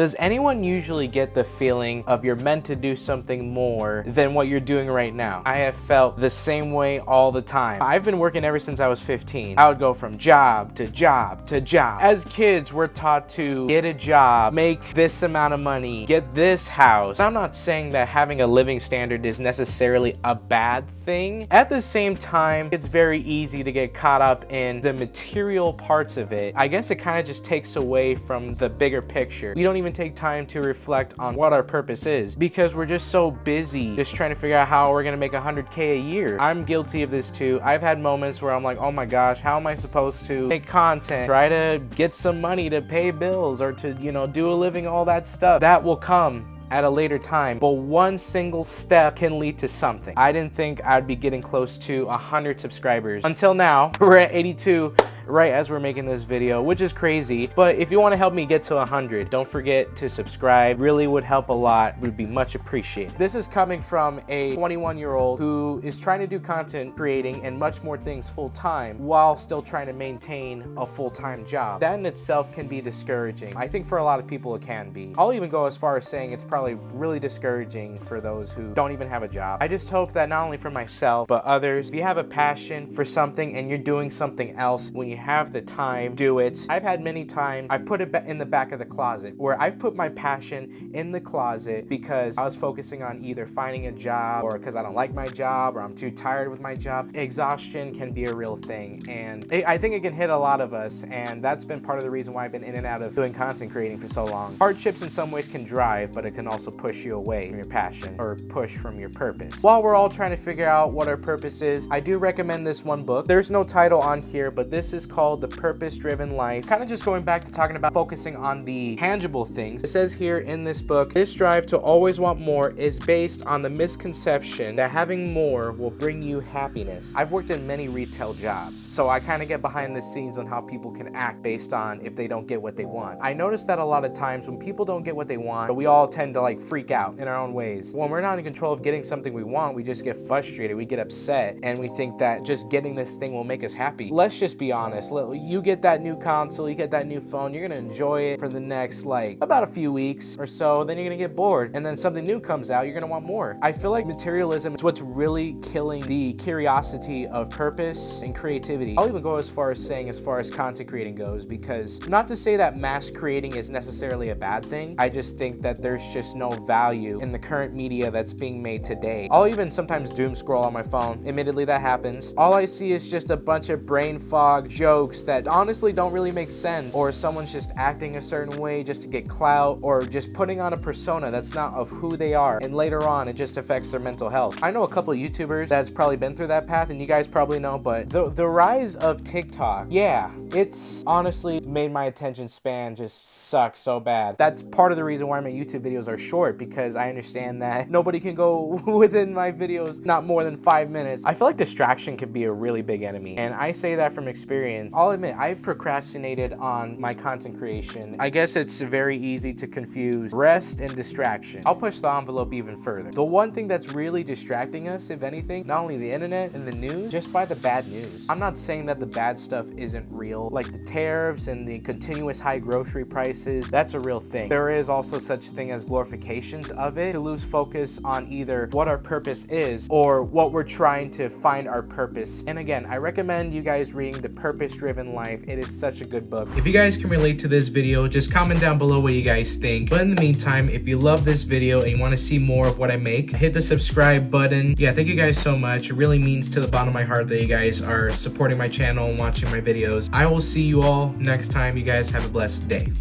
Does anyone usually get the feeling of you're meant to do something more than what you're doing right now? I have felt the same way all the time. I've been working ever since I was 15. I would go from job to job to job. As kids, we're taught to get a job, make this amount of money, get this house. I'm not saying that having a living standard is necessarily a bad thing. At the same time, it's very easy to get caught up in the material parts of it. I guess it kind of just takes away from the bigger picture. We don't even take time to reflect on what our purpose is because we're just so busy just trying to figure out how we're gonna make 100K a year. I'm guilty of this too. I've had moments where I'm like, oh my gosh, how am I supposed to make content, try to get some money to pay bills or to, you know, do a living, all that stuff. That will come at a later time, but one single step can lead to something. I didn't think I'd be getting close to 100 subscribers. Until now, we're at 82 right as we're making this video, which is crazy. But if you want to help me get to 100, don't forget to subscribe. Really would help a lot, would be much appreciated. This is coming from a 21-year-old who is trying to do content creating and much more things full-time while still trying to maintain a full-time job. That in itself can be discouraging. I think for a lot of people it can be. I'll even go as far as saying it's probably really discouraging for those who don't even have a job. I just hope that not only for myself, but others, if you have a passion for something and you're doing something else, when you have the time, do it. I've had many times, I've put it in the back of the closet, where I've put my passion in the closet because I was focusing on either finding a job or because I don't like my job or I'm too tired with my job. Exhaustion can be a real thing, and I think it can hit a lot of us, and that's been part of the reason why I've been in and out of doing content creating for so long. Hardships in some ways can drive, but it can also push you away from your passion or push from your purpose. While we're all trying to figure out what our purpose is, I do recommend this one book. There's no title on here, but this is called The Purpose-Driven Life. Kind of just going back to talking about focusing on the tangible things. It says here in this book, this drive to always want more is based on the misconception that having more will bring you happiness. I've worked in many retail jobs, so I kind of get behind the scenes on how people can act based on if they don't get what they want. I noticed that a lot of times when people don't get what they want, we all tend to like freak out in our own ways. When we're not in control of getting something we want, we just get frustrated, we get upset, and we think that just getting this thing will make us happy. Let's just be honest. You get that new console, you get that new phone, you're gonna enjoy it for the next like about a few weeks or so, then you're gonna get bored, and then something new comes out, you're gonna want more. I feel like materialism is what's really killing the curiosity of purpose and creativity. I'll even go as far as saying as far as content creating goes, because not to say that mass creating is necessarily a bad thing, I just think that there's just no value in the current media that's being made today. I'll even sometimes doom scroll on my phone. Admittedly, that happens. All I see is just a bunch of brain fog jokes that honestly don't really make sense, or someone's just acting a certain way just to get clout, or just putting on a persona that's not of who they are, and later on it just affects their mental health. I know a couple of YouTubers that's probably been through that path, and you guys probably know, but the rise of TikTok, yeah, it's honestly made my attention span just suck so bad. That's part of the reason why my YouTube videos are short, because I understand that nobody can go within my videos not more than 5 minutes. I feel like distraction can be a really big enemy, and I say that from experience. I'll admit, I've procrastinated on my content creation. I guess it's very easy to confuse rest and distraction. I'll push the envelope even further. The one thing that's really distracting us, if anything, not only the internet and the news, just by the bad news. I'm not saying that the bad stuff isn't real, like the tariffs and the continuous high grocery prices, that's a real thing. There is also such thing as glorifications of it, to lose focus on either what our purpose is or what we're trying to find our purpose. And again, I recommend you guys reading The Purpose-Driven Life. It is such a good book. If you guys can relate to this video, just comment down below what you guys think. But in the meantime, if you love this video and you want to see more of what I make, hit the subscribe button. Yeah, thank you guys so much. It really means to the bottom of my heart that you guys are supporting my channel and watching my videos. I will see you all next time. You guys have a blessed day.